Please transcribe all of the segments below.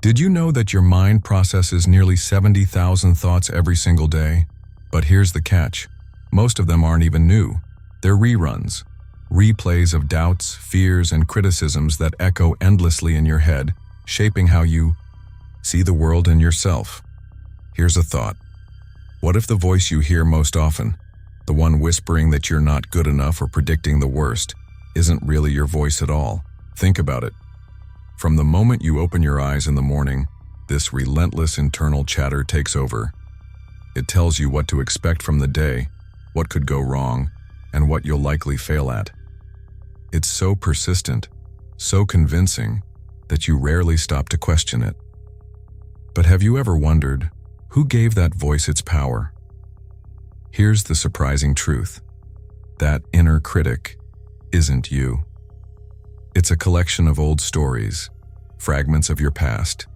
Did you know that your mind processes nearly 70,000 thoughts every single day? But here's the catch. Most of them aren't even new. They're reruns. Replays of doubts, fears, and criticisms that echo endlessly in your head, shaping how you see the world and yourself. Here's a thought. What if the voice you hear most often, the one whispering that you're not good enough or predicting the worst, isn't really your voice at all? Think about it. From the moment you open your eyes in the morning, this relentless internal chatter takes over. It tells you what to expect from the day, what could go wrong, and what you'll likely fail at. It's so persistent, so convincing, that you rarely stop to question it. But have you ever wondered, who gave that voice its power? Here's the surprising truth. That inner critic isn't you. It's a collection of old stories, fragments of your past,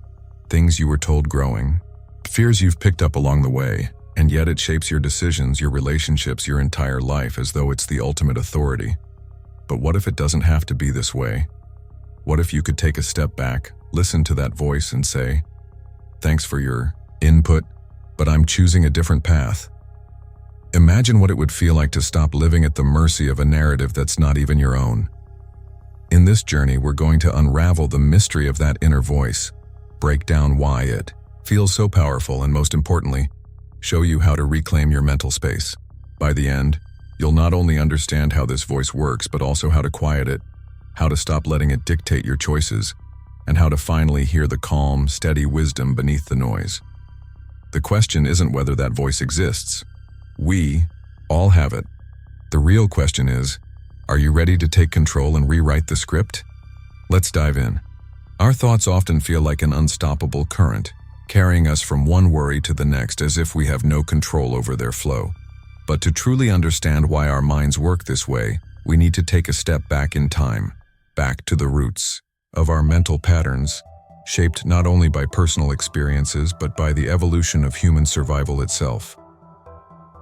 things you were told growing, fears you've picked up along the way, and yet it shapes your decisions, your relationships, your entire life as though it's the ultimate authority. But what if it doesn't have to be this way? What if you could take a step back, listen to that voice and say, "Thanks for your input, but I'm choosing a different path." Imagine what it would feel like to stop living at the mercy of a narrative that's not even your own. In this journey, we're going to unravel the mystery of that inner voice, break down why it feels so powerful, and most importantly, show you how to reclaim your mental space. By the end, you'll not only understand how this voice works, but also how to quiet it, how to stop letting it dictate your choices, and how to finally hear the calm, steady wisdom beneath the noise. The question isn't whether that voice exists. We all have it. The real question is, are you ready to take control and rewrite the script? Let's dive in. Our thoughts often feel like an unstoppable current, carrying us from one worry to the next as if we have no control over their flow. But to truly understand why our minds work this way, we need to take a step back in time, back to the roots of our mental patterns, shaped not only by personal experiences but by the evolution of human survival itself.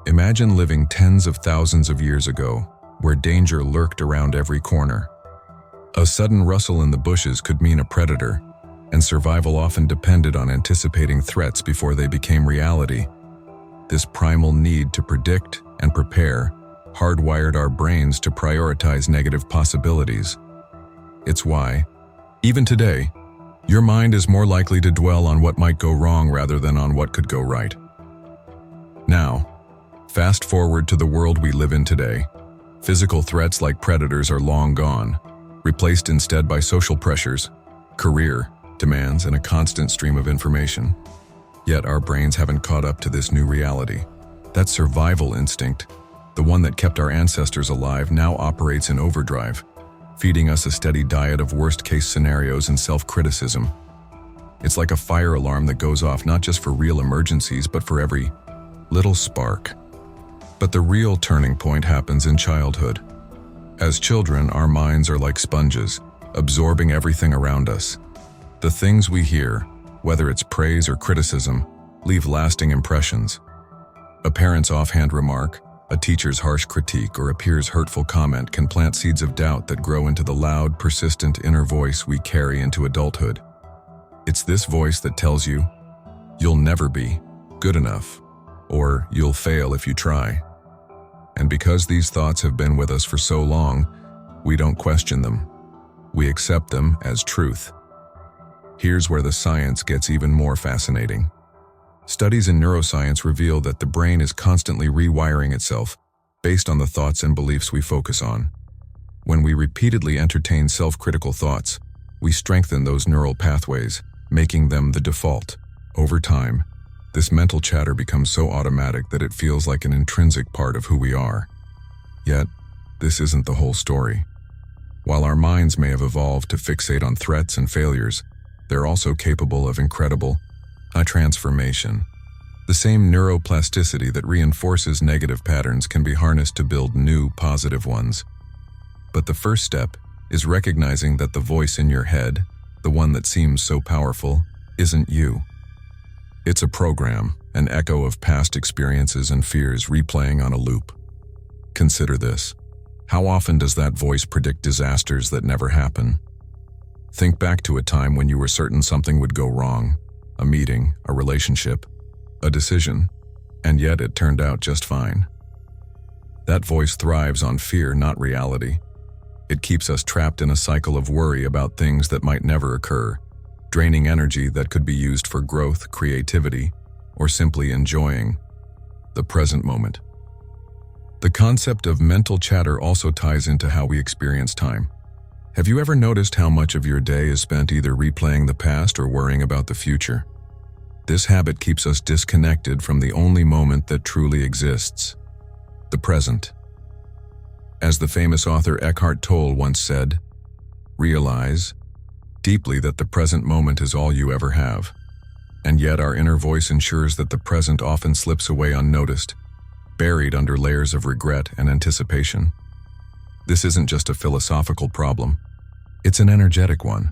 Imagine living tens of thousands of years ago, where danger lurked around every corner. A sudden rustle in the bushes could mean a predator, and survival often depended on anticipating threats before they became reality. This primal need to predict and prepare hardwired our brains to prioritize negative possibilities. It's why, even today, your mind is more likely to dwell on what might go wrong rather than on what could go right. Now, fast forward to the world we live in today. Physical threats like predators are long gone, replaced instead by social pressures, career demands, and a constant stream of information. Yet our brains haven't caught up to this new reality. That survival instinct, the one that kept our ancestors alive, now operates in overdrive, feeding us a steady diet of worst-case scenarios and self-criticism. It's like a fire alarm that goes off not just for real emergencies, but for every little spark. But the real turning point happens in childhood. As children, our minds are like sponges, absorbing everything around us. The things we hear, whether it's praise or criticism, leave lasting impressions. A parent's offhand remark, a teacher's harsh critique, or a peer's hurtful comment can plant seeds of doubt that grow into the loud, persistent inner voice we carry into adulthood. It's this voice that tells you, you'll never be good enough, or you'll fail if you try. And because these thoughts have been with us for so long, we don't question them. We accept them as truth. Here's where the science gets even more fascinating. Studies in neuroscience reveal that the brain is constantly rewiring itself based on the thoughts and beliefs we focus on. When we repeatedly entertain self-critical thoughts, we strengthen those neural pathways, making them the default. Over time, this mental chatter becomes so automatic that it feels like an intrinsic part of who we are. Yet, this isn't the whole story. While our minds may have evolved to fixate on threats and failures, they're also capable of incredible transformation. The same neuroplasticity that reinforces negative patterns can be harnessed to build new, positive ones. But the first step is recognizing that the voice in your head, the one that seems so powerful, isn't you. It's a program, an echo of past experiences and fears replaying on a loop. Consider this. How often does that voice predict disasters that never happen? Think back to a time when you were certain something would go wrong, a meeting, a relationship, a decision, and yet it turned out just fine. That voice thrives on fear, not reality. It keeps us trapped in a cycle of worry about things that might never occur, draining energy that could be used for growth, creativity, or simply enjoying the present moment. The concept of mental chatter also ties into how we experience time. Have you ever noticed how much of your day is spent either replaying the past or worrying about the future? This habit keeps us disconnected from the only moment that truly exists, the present. As the famous author Eckhart Tolle once said, "Realize deeply that the present moment is all you ever have." And yet our inner voice ensures that the present often slips away unnoticed, buried under layers of regret and anticipation. This isn't just a philosophical problem, it's an energetic one.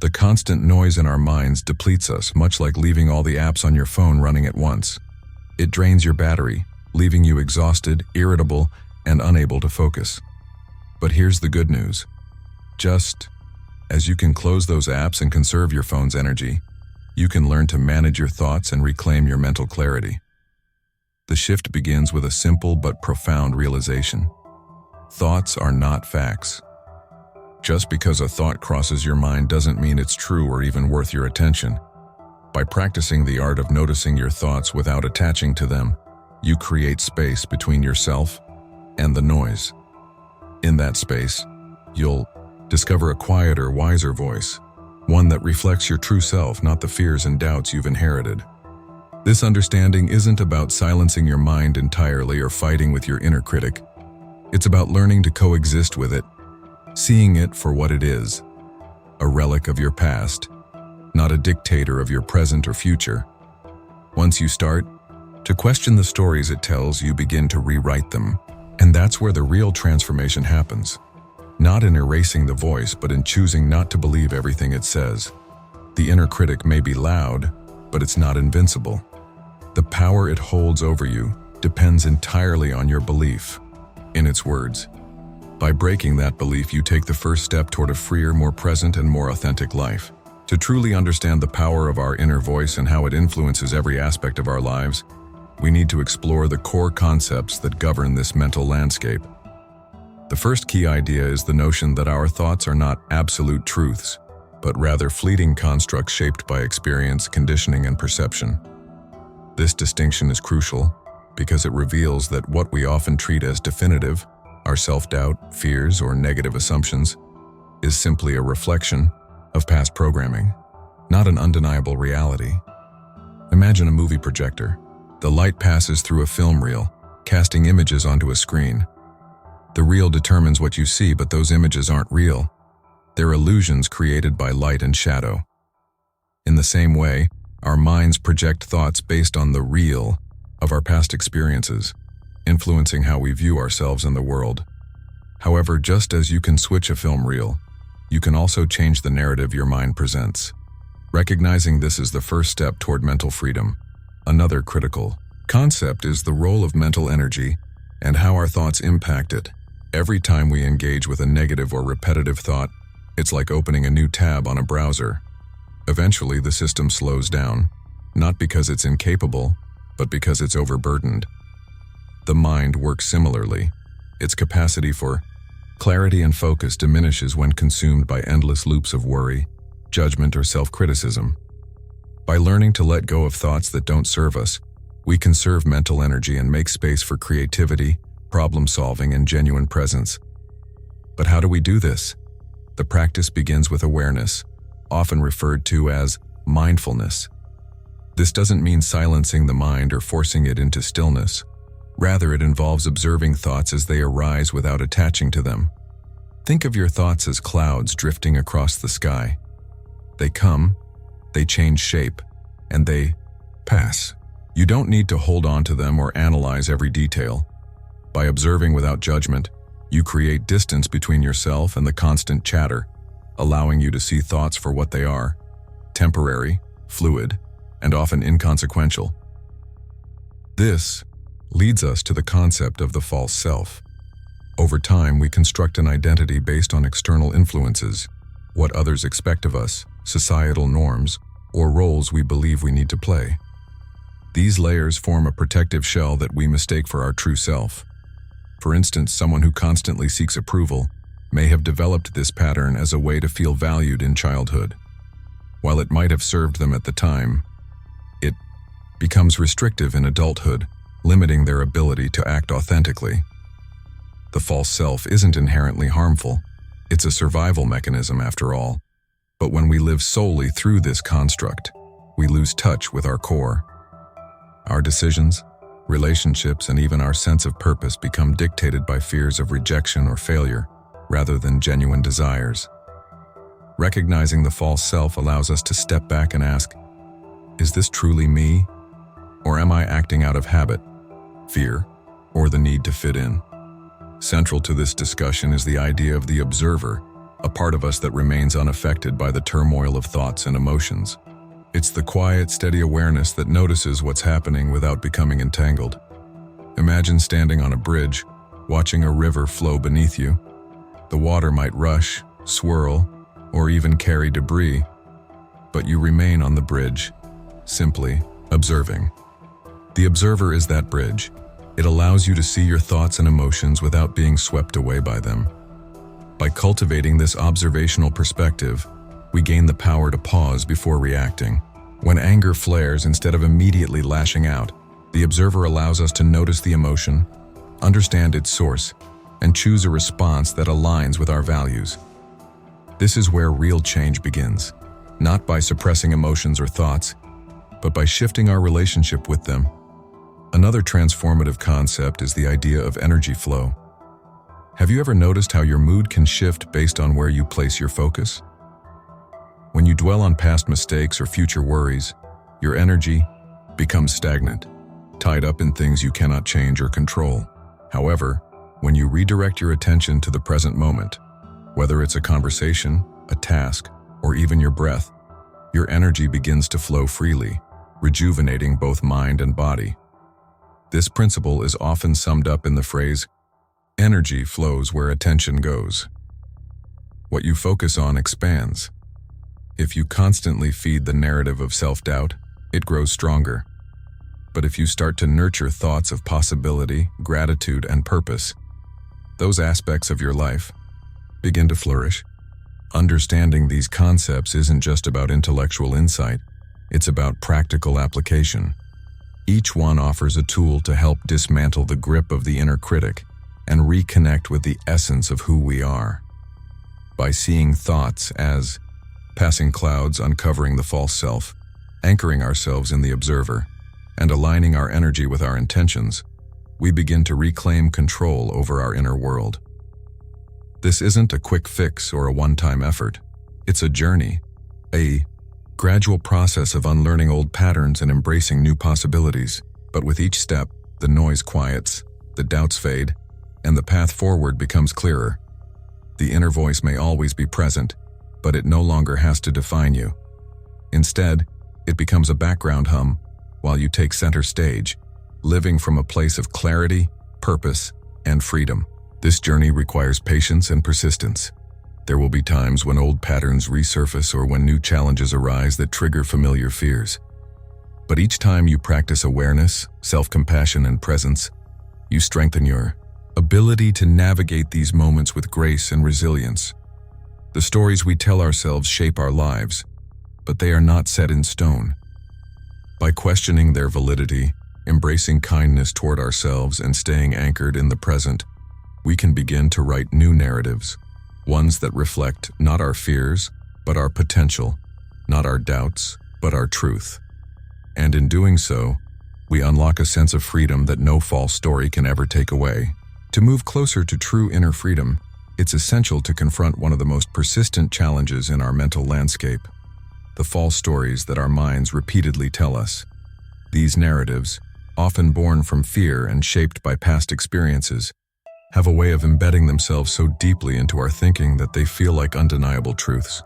The constant noise in our minds depletes us, much like leaving all the apps on your phone running at once. It drains your battery, leaving you exhausted, irritable, and unable to focus. But here's the good news. Just as you can close those apps and conserve your phone's energy, you can learn to manage your thoughts and reclaim your mental clarity. The shift begins with a simple but profound realization. Thoughts are not facts. Just because a thought crosses your mind doesn't mean it's true or even worth your attention. By practicing the art of noticing your thoughts without attaching to them, you create space between yourself and the noise. In that space, you'll discover a quieter, wiser voice, one that reflects your true self, not the fears and doubts you've inherited. This understanding isn't about silencing your mind entirely or fighting with your inner critic. It's about learning to coexist with it, seeing it for what it is, a relic of your past, not a dictator of your present or future. Once you start to question the stories it tells, you begin to rewrite them. And that's where the real transformation happens. Not in erasing the voice, but in choosing not to believe everything it says. The inner critic may be loud, but it's not invincible. The power it holds over you depends entirely on your belief in its words. By breaking that belief, you take the first step toward a freer, more present, and more authentic life. To truly understand the power of our inner voice and how it influences every aspect of our lives, we need to explore the core concepts that govern this mental landscape. The first key idea is the notion that our thoughts are not absolute truths, but rather fleeting constructs shaped by experience, conditioning, and perception. This distinction is crucial because it reveals that what we often treat as definitive, our self-doubt, fears, or negative assumptions, is simply a reflection of past programming, not an undeniable reality. Imagine a movie projector. The light passes through a film reel, casting images onto a screen. The reel determines what you see, but those images aren't real. They're illusions created by light and shadow. In the same way, our minds project thoughts based on the real of our past experiences, influencing how we view ourselves and the world. However, just as you can switch a film reel, you can also change the narrative your mind presents. Recognizing this is the first step toward mental freedom. Another critical concept is the role of mental energy and how our thoughts impact it. Every time we engage with a negative or repetitive thought, it's like opening a new tab on a browser. Eventually, the system slows down, not because it's incapable, but because it's overburdened. The mind works similarly. Its capacity for clarity and focus diminishes when consumed by endless loops of worry, judgment, or self-criticism. By learning to let go of thoughts that don't serve us, we conserve mental energy and make space for creativity, problem-solving, and genuine presence. But how do we do this? The practice begins with awareness, often referred to as mindfulness. This doesn't mean silencing the mind or forcing it into stillness. Rather, it involves observing thoughts as they arise without attaching to them. Think of your thoughts as clouds drifting across the sky. They come, they change shape, and they pass. You don't need to hold on to them or analyze every detail. By observing without judgment, you create distance between yourself and the constant chatter, allowing you to see thoughts for what they are: temporary, fluid, and often inconsequential. This leads us to the concept of the false self. Over time, we construct an identity based on external influences: what others expect of us, societal norms, or roles we believe we need to play. These layers form a protective shell that we mistake for our true self. For instance, someone who constantly seeks approval may have developed this pattern as a way to feel valued in childhood. While it might have served them at the time, it becomes restrictive in adulthood, limiting their ability to act authentically. The false self isn't inherently harmful. It's a survival mechanism after all. But when we live solely through this construct, we lose touch with our core. Our decisions, relationships, and even our sense of purpose become dictated by fears of rejection or failure, rather than genuine desires. Recognizing the false self allows us to step back and ask, is this truly me? Or am I acting out of habit, fear, or the need to fit in? Central to this discussion is the idea of the observer, a part of us that remains unaffected by the turmoil of thoughts and emotions. It's the quiet, steady awareness that notices what's happening without becoming entangled. Imagine standing on a bridge, watching a river flow beneath you. The water might rush, swirl, or even carry debris, but you remain on the bridge, simply observing. The observer is that bridge. It allows you to see your thoughts and emotions without being swept away by them. By cultivating this observational perspective, we gain the power to pause before reacting. When anger flares, instead of immediately lashing out, the observer allows us to notice the emotion, understand its source, and choose a response that aligns with our values. This is where real change begins, not by suppressing emotions or thoughts, but by shifting our relationship with them. Another transformative concept is the idea of energy flow. Have you ever noticed how your mood can shift based on where you place your focus? When you dwell on past mistakes or future worries, your energy becomes stagnant, tied up in things you cannot change or control. However, when you redirect your attention to the present moment, whether it's a conversation, a task, or even your breath, your energy begins to flow freely, rejuvenating both mind and body. This principle is often summed up in the phrase, energy flows where attention goes. What you focus on expands. If you constantly feed the narrative of self-doubt, it grows stronger. But if you start to nurture thoughts of possibility, gratitude, and purpose, those aspects of your life begin to flourish. Understanding these concepts isn't just about intellectual insight, it's about practical application. Each one offers a tool to help dismantle the grip of the inner critic and reconnect with the essence of who we are. By seeing thoughts as passing clouds, uncovering the false self, anchoring ourselves in the observer, and aligning our energy with our intentions, we begin to reclaim control over our inner world. This isn't a quick fix or a one-time effort. It's a journey, a gradual process of unlearning old patterns and embracing new possibilities. But with each step, the noise quiets, the doubts fade, and the path forward becomes clearer. The inner voice may always be present, but it no longer has to define you. Instead, it becomes a background hum while you take center stage, living from a place of clarity, purpose, and freedom. This journey requires patience and persistence. There will be times when old patterns resurface or when new challenges arise that trigger familiar fears. But each time you practice awareness, self-compassion, and presence, you strengthen your ability to navigate these moments with grace and resilience. The stories we tell ourselves shape our lives, but they are not set in stone. By questioning their validity, embracing kindness toward ourselves, and staying anchored in the present, we can begin to write new narratives. Ones that reflect not our fears, but our potential, not our doubts, but our truth. And in doing so, we unlock a sense of freedom that no false story can ever take away. To move closer to true inner freedom, it's essential to confront one of the most persistent challenges in our mental landscape: the false stories that our minds repeatedly tell us. These narratives, often born from fear and shaped by past experiences, have a way of embedding themselves so deeply into our thinking that they feel like undeniable truths.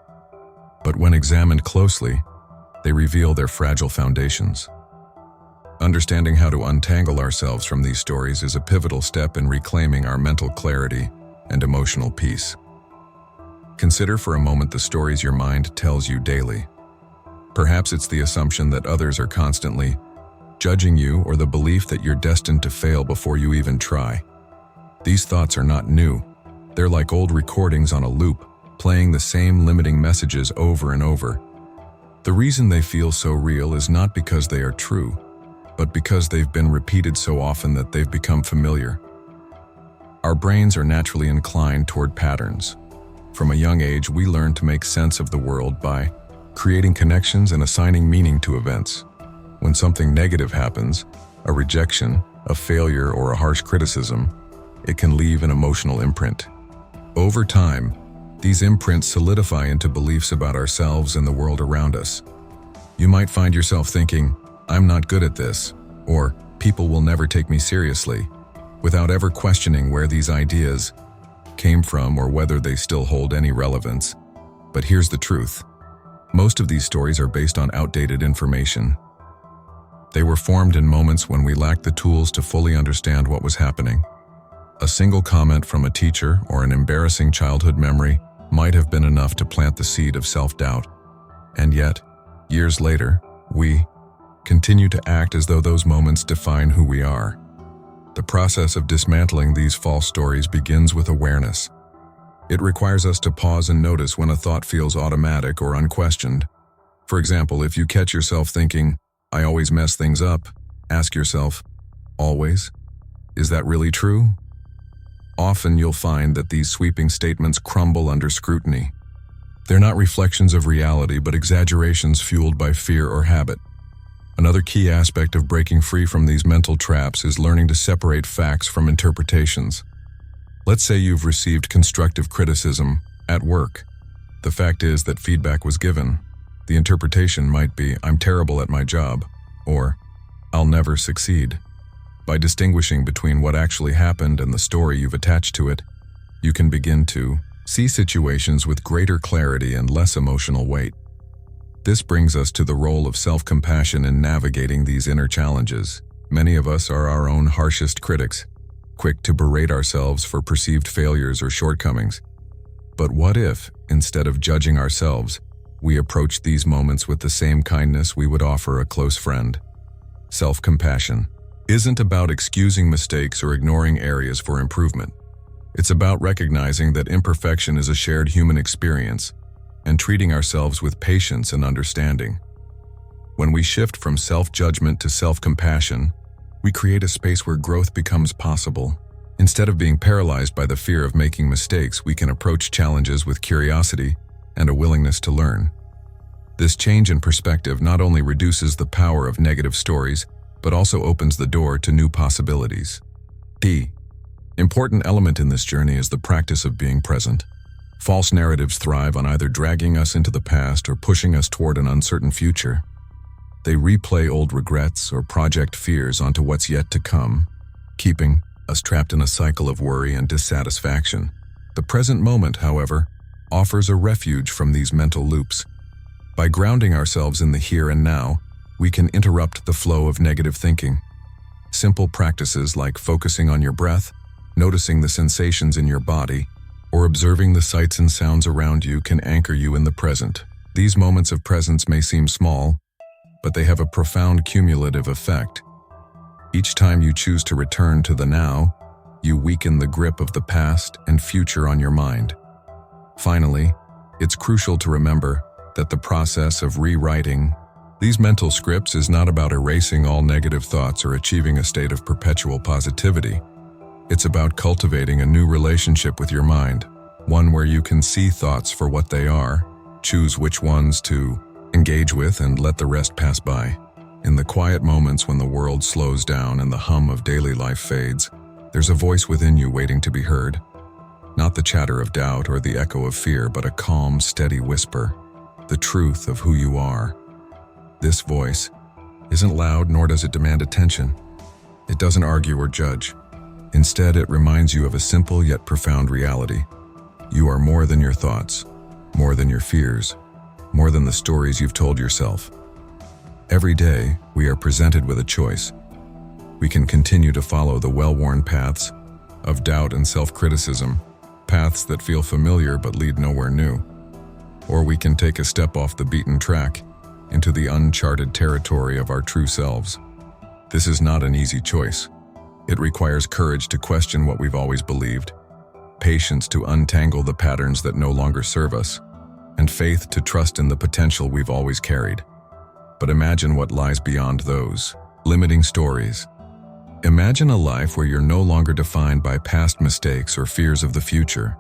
But when examined closely, they reveal their fragile foundations. Understanding how to untangle ourselves from these stories is a pivotal step in reclaiming our mental clarity and emotional peace. Consider for a moment the stories your mind tells you daily. Perhaps it's the assumption that others are constantly judging you, or the belief that you're destined to fail before you even try. These thoughts are not new. They're like old recordings on a loop, playing the same limiting messages over and over. The reason they feel so real is not because they are true, but because they've been repeated so often that they've become familiar. Our brains are naturally inclined toward patterns. From a young age, we learn to make sense of the world by creating connections and assigning meaning to events. When something negative happens, a rejection, a failure, or a harsh criticism, it can leave an emotional imprint. Over time, these imprints solidify into beliefs about ourselves and the world around us. You might find yourself thinking, "I'm not good at this," or "people will never take me seriously," without ever questioning where these ideas came from or whether they still hold any relevance. But here's the truth. Most of these stories are based on outdated information. They were formed in moments when we lacked the tools to fully understand what was happening. A single comment from a teacher or an embarrassing childhood memory might have been enough to plant the seed of self-doubt. And yet, years later, we continue to act as though those moments define who we are. The process of dismantling these false stories begins with awareness. It requires us to pause and notice when a thought feels automatic or unquestioned. For example, if you catch yourself thinking, "I always mess things up," ask yourself, "Always? Is that really true?" Often you'll find that these sweeping statements crumble under scrutiny. They're not reflections of reality, but exaggerations fueled by fear or habit. Another key aspect of breaking free from these mental traps is learning to separate facts from interpretations. Let's say you've received constructive criticism at work. The fact is that feedback was given. The interpretation might be, "I'm terrible at my job," or "I'll never succeed." By distinguishing between what actually happened and the story you've attached to it, you can begin to see situations with greater clarity and less emotional weight. This brings us to the role of self-compassion in navigating these inner challenges. Many of us are our own harshest critics, quick to berate ourselves for perceived failures or shortcomings. But what if, instead of judging ourselves, we approach these moments with the same kindness we would offer a close friend? Self-compassion isn't about excusing mistakes or ignoring areas for improvement. It's about recognizing that imperfection is a shared human experience and treating ourselves with patience and understanding. When we shift from self-judgment to self-compassion, we create a space where growth becomes possible. Instead of being paralyzed by the fear of making mistakes, we can approach challenges with curiosity and a willingness to learn. This change in perspective not only reduces the power of negative stories, but also opens the door to new possibilities. The important element in this journey is the practice of being present. False narratives thrive on either dragging us into the past or pushing us toward an uncertain future. They replay old regrets or project fears onto what's yet to come, keeping us trapped in a cycle of worry and dissatisfaction. The present moment, however, offers a refuge from these mental loops. By grounding ourselves in the here and now, we can interrupt the flow of negative thinking. Simple practices like focusing on your breath, noticing the sensations in your body, or observing the sights and sounds around you can anchor you in the present. These moments of presence may seem small, but they have a profound cumulative effect. Each time you choose to return to the now, you weaken the grip of the past and future on your mind. Finally, it's crucial to remember that the process of rewriting these mental scripts is not about erasing all negative thoughts or achieving a state of perpetual positivity. It's about cultivating a new relationship with your mind, one where you can see thoughts for what they are, choose which ones to engage with, and let the rest pass by. In the quiet moments when the world slows down and the hum of daily life fades, there's a voice within you waiting to be heard. Not the chatter of doubt or the echo of fear, but a calm, steady whisper, the truth of who you are. This voice isn't loud, nor does it demand attention. It doesn't argue or judge. Instead, it reminds you of a simple yet profound reality. You are more than your thoughts, more than your fears, more than the stories you've told yourself. Every day, we are presented with a choice. We can continue to follow the well-worn paths of doubt and self-criticism, paths that feel familiar but lead nowhere new. Or we can take a step off the beaten track into the uncharted territory of our true selves. This is not an easy choice. It requires courage to question what we've always believed, patience to untangle the patterns that no longer serve us, and faith to trust in the potential we've always carried. But imagine what lies beyond those limiting stories. Imagine a life where you're no longer defined by past mistakes or fears of the future.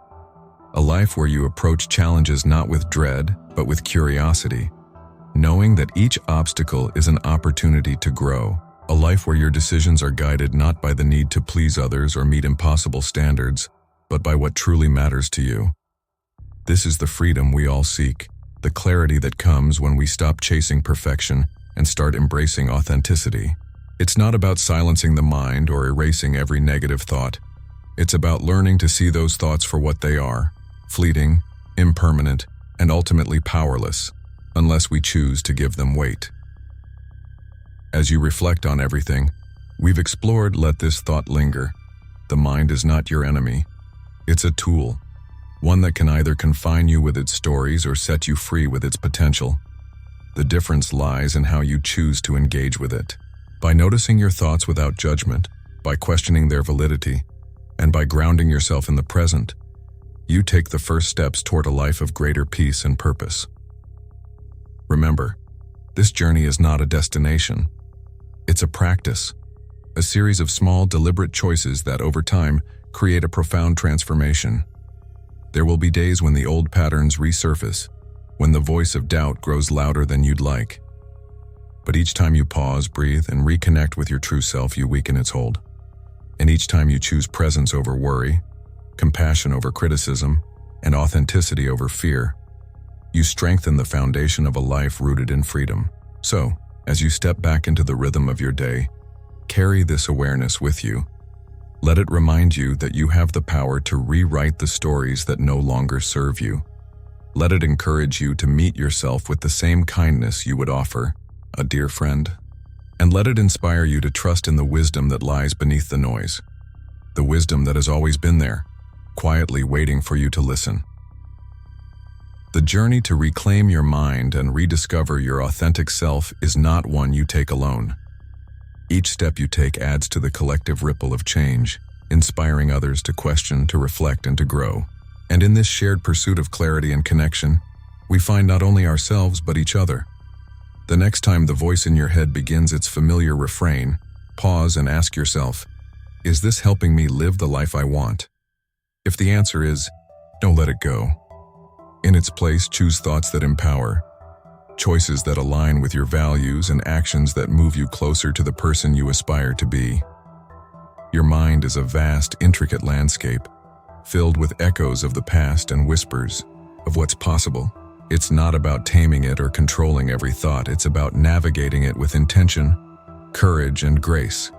A life where you approach challenges not with dread, but with curiosity, knowing that each obstacle is an opportunity to grow. A life where your decisions are guided not by the need to please others or meet impossible standards, but by what truly matters to you. This is the freedom we all seek, the clarity that comes when we stop chasing perfection and start embracing authenticity. It's not about silencing the mind or erasing every negative thought. It's about learning to see those thoughts for what they are, fleeting, impermanent, and ultimately powerless, unless we choose to give them weight. As you reflect on everything we've explored, let this thought linger. The mind is not your enemy. It's a tool, one that can either confine you with its stories or set you free with its potential. The difference lies in how you choose to engage with it. By noticing your thoughts without judgment, by questioning their validity, and by grounding yourself in the present, you take the first steps toward a life of greater peace and purpose. Remember, this journey is not a destination. It's a practice, a series of small, deliberate choices that, over time, create a profound transformation. There will be days when the old patterns resurface, when the voice of doubt grows louder than you'd like. But each time you pause, breathe, and reconnect with your true self, you weaken its hold. And each time you choose presence over worry, compassion over criticism, and authenticity over fear, you strengthen the foundation of a life rooted in freedom. So, as you step back into the rhythm of your day, carry this awareness with you. Let it remind you that you have the power to rewrite the stories that no longer serve you. Let it encourage you to meet yourself with the same kindness you would offer a dear friend. And let it inspire you to trust in the wisdom that lies beneath the noise, the wisdom that has always been there, quietly waiting for you to listen. The journey to reclaim your mind and rediscover your authentic self is not one you take alone. Each step you take adds to the collective ripple of change, inspiring others to question, to reflect, and to grow. And in this shared pursuit of clarity and connection, we find not only ourselves but each other. The next time the voice in your head begins its familiar refrain, pause and ask yourself, is this helping me live the life I want? If the answer is, don't let it go. In its place, choose thoughts that empower, choices that align with your values, and actions that move you closer to the person you aspire to be. Your mind is a vast, intricate landscape, filled with echoes of the past and whispers of what's possible. It's not about taming it or controlling every thought. It's about navigating it with intention, courage, and grace.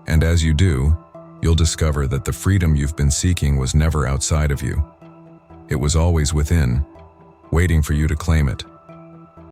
And as you do, you'll discover that the freedom you've been seeking was never outside of you. It was always within, waiting for you to claim it.